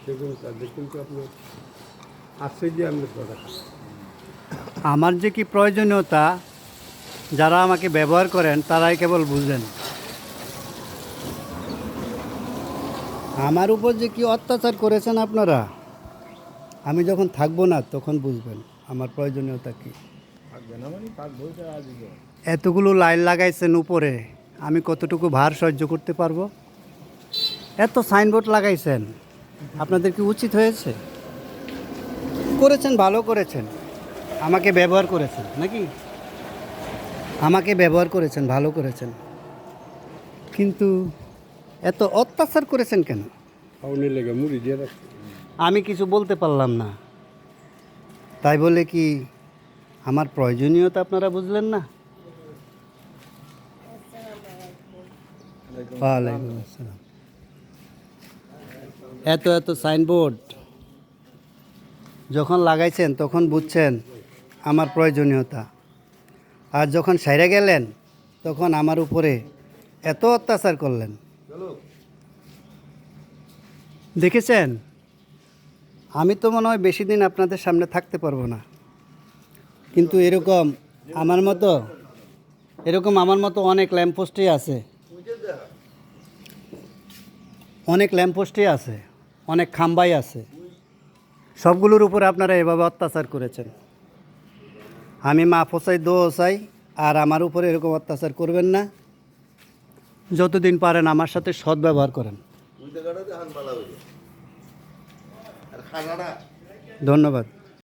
সেগুন তাদের কিন্তু আপনার আছে যে আপনার কথা আমার যে কি প্রয়োজনীয়তা যারা আমাকে ব্যবহার করেন তারাই কেবল বুঝেন। আমার উপর যে কি অত্যাচার করেছেন আপনারা, আমি যখন থাকবো না তখন বুঝবেন আমার প্রয়োজনীয়তা কী। থাকবে না মানে থাকবো আজকে এতগুলো লাইন লাগাইছেন উপরে, আমি কতটুকু ভার সহ্য করতে পারবো? এত সাইনবোর্ড লাগাইছেন, আপনাদের কি উচিত হয়েছে? করেছেন, ভালো করেছেন, আমাকে ব্যবহার করেছেন নাকি? আমাকে ব্যবহার করেছেন, ভালো করেছেন, কিন্তু এত অত্যাচার করেছেন কেন? খাওয়ানোর লেগে মুড়ি দিয়ে রাখছে আমি কিছু বলতে পারলাম না, তাই বলে কি আমার প্রয়োজনীয়তা আপনারা বুঝলেন না? ওয়ালাইকুম আসসালাম। এত এত সাইনবোর্ড যখন লাগাইছেন তখন বুঝছেন আমার প্রয়োজনীয়তা, আর যখন সাইরে গেলেন তখন আমার উপরে এত অত্যাচার করলেন। দেখেছেন, আমি তো মনে হয় বেশি দিন আপনাদের সামনে থাকতে পারবো না, কিন্তু এরকম আমার মতো অনেক ল্যাম্পপোস্টই আছে, অনেক খাম্বাই আছে, সবগুলোর উপরে আপনারা এভাবে অত্যাচার করেছেন। আমি মাফ চাই, দোয়া চাই, আর আমার উপরে এরকম অত্যাচার করবেন না। যতদিন পারেন আমার সাথে সদ্ব্যবহার করেন। ধন্যবাদ।